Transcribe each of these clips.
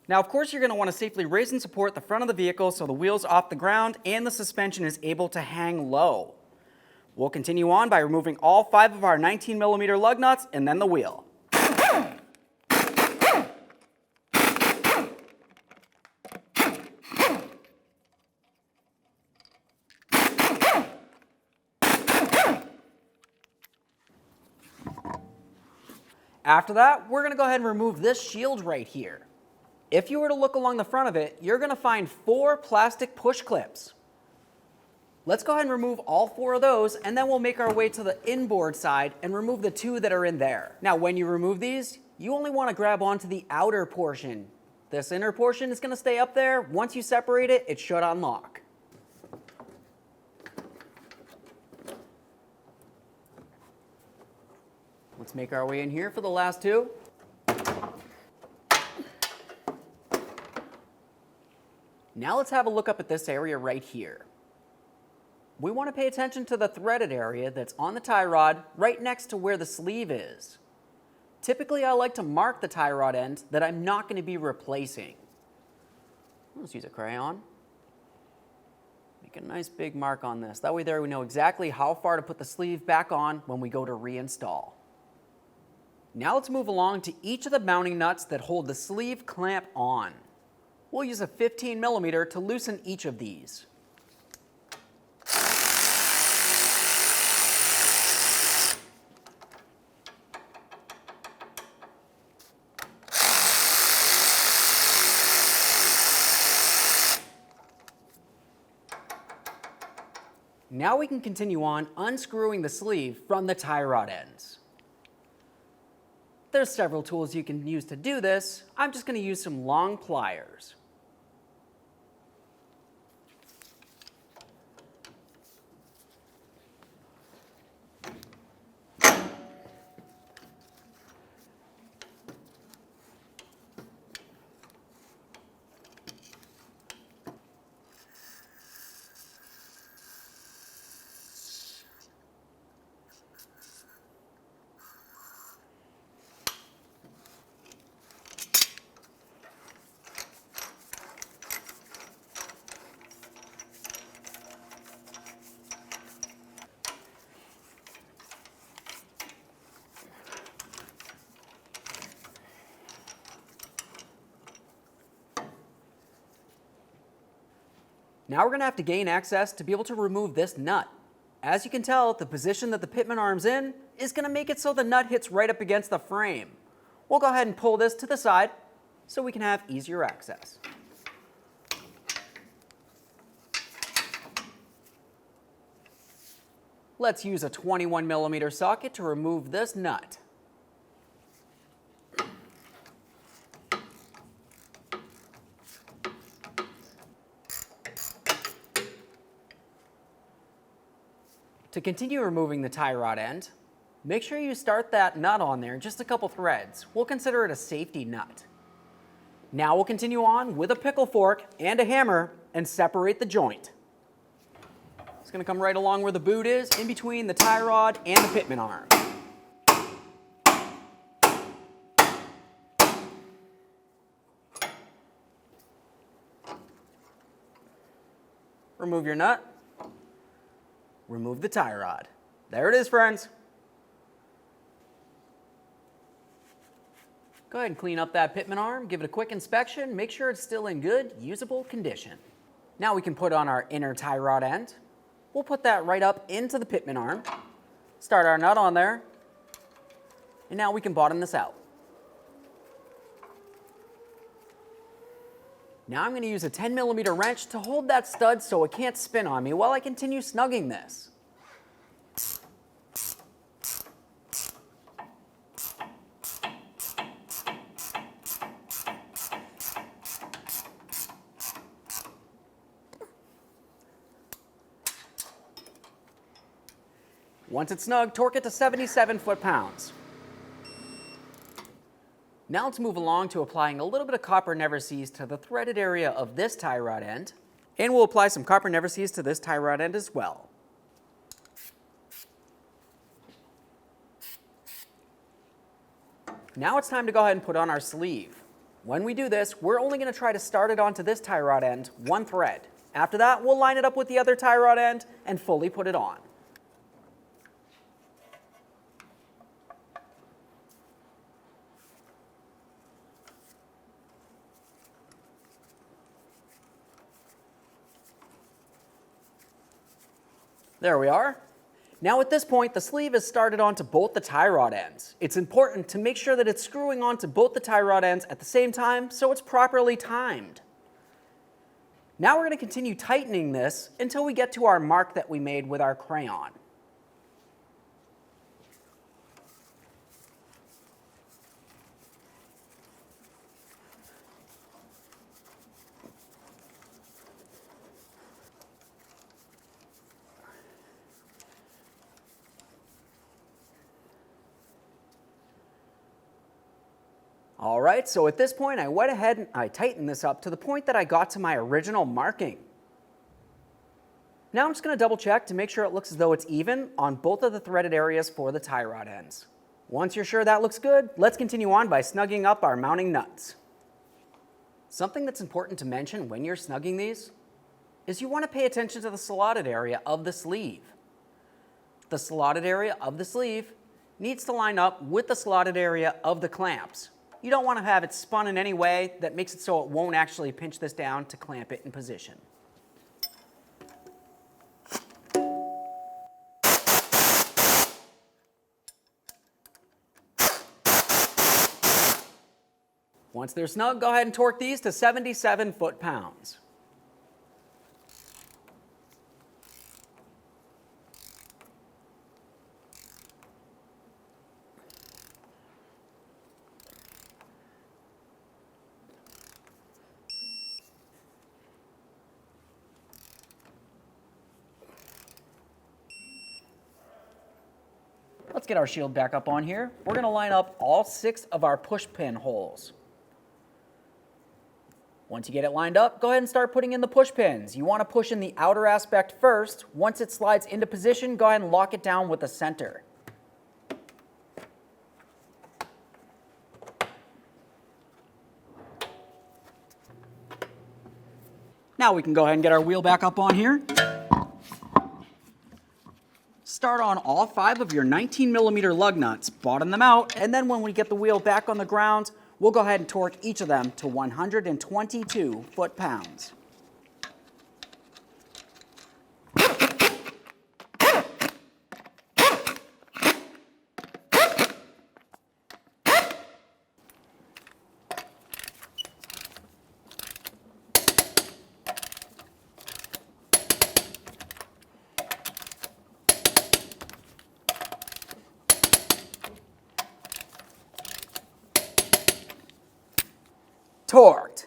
Now, of course, you're going to want to safely raise and support the front of the vehicle so the wheel's off the ground and the suspension is able to hang low. We'll continue on by removing all 5 of our 19mm lug nuts and then the wheel. After that, we're going to go ahead and remove this shield right here. If you were to look along the front of it, you're going to find 4 plastic push clips. Let's go ahead and remove all 4 of those, and then we'll make our way to the inboard side and remove the 2 that are in there. Now, when you remove these, you only want to grab onto the outer portion. This inner portion is going to stay up there. Once you separate it, it should unlock. Let's make our way in here for the last 2. Now let's have a look up at this area right here. We want to pay attention to the threaded area that's on the tie rod right next to where the sleeve is. Typically, I like to mark the tie rod end that I'm not going to be replacing. Let's use a crayon. Make a nice big mark on this. That way there we know exactly how far to put the sleeve back on when we go to reinstall. Now let's move along to each of the mounting nuts that hold the sleeve clamp on. We'll use a 15mm to loosen each of these. Now we can continue on unscrewing the sleeve from the tie rod ends. There's several tools you can use to do this. I'm just going to use some long pliers. Now we're going to have to gain access to be able to remove this nut. As you can tell, the position that the pitman arm's in is going to make it so the nut hits right up against the frame. We'll go ahead and pull this to the side so we can have easier access. Let's use a 21mm socket to remove this nut. To continue removing the tie rod end, make sure you start that nut on there just a couple threads. We'll consider it a safety nut. Now we'll continue on with a pickle fork and a hammer and separate the joint. It's going to come right along where the boot is, in between the tie rod and the pitman arm. Remove your nut. Remove the tie rod. There it is, friends. Go ahead and clean up that pitman arm, give it a quick inspection, make sure it's still in good, usable condition. Now we can put on our inner tie rod end. We'll put that right up into the pitman arm, start our nut on there, and now we can bottom this out. Now I'm going to use a 10mm wrench to hold that stud so it can't spin on me while I continue snugging this. Once it's snug, torque it to 77 foot-pounds. Now let's move along to applying a little bit of copper never seized to the threaded area of this tie rod end, and we'll apply some copper never seized to this tie rod end as well. Now it's time to go ahead and put on our sleeve. When we do this, we're only going to try to start it onto this tie rod end one thread. After that, we'll line it up with the other tie rod end and fully put it on. There we are. Now at this point, the sleeve is started onto both the tie rod ends. It's important to make sure that it's screwing onto both the tie rod ends at the same time so it's properly timed. Now we're going to continue tightening this until we get to our mark that we made with our crayon. All right, so at this point I went ahead and I tightened this up to the point that I got to my original marking. Now I'm just going to double check to make sure it looks as though it's even on both of the threaded areas for the tie rod ends. Once you're sure that looks good, let's continue on by snugging up our mounting nuts. Something that's important to mention when you're snugging these is you want to pay attention to the slotted area of the sleeve. The slotted area of the sleeve needs to line up with the slotted area of the clamps. You don't want to have it spun in any way that makes it so it won't actually pinch this down to clamp it in position. Once they're snug, go ahead and torque these to 77 foot-pounds. Let's get our shield back up on here. We're going to line up all 6 of our push pin holes. Once you get it lined up, go ahead and start putting in the push pins. You want to push in the outer aspect first. Once it slides into position, go ahead and lock it down with the center. Now we can go ahead and get our wheel back up on here. Start on all 5 of your 19mm lug nuts, bottom them out, and then when we get the wheel back on the ground, we'll go ahead and torque each of them to 122 foot-pounds. Torqued.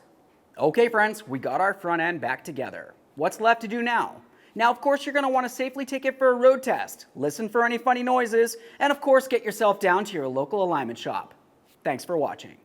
Okay friends, we got our front end back together. What's left to do now? Now of course you're going to want to safely take it for a road test, listen for any funny noises, and of course get yourself down to your local alignment shop. Thanks for watching.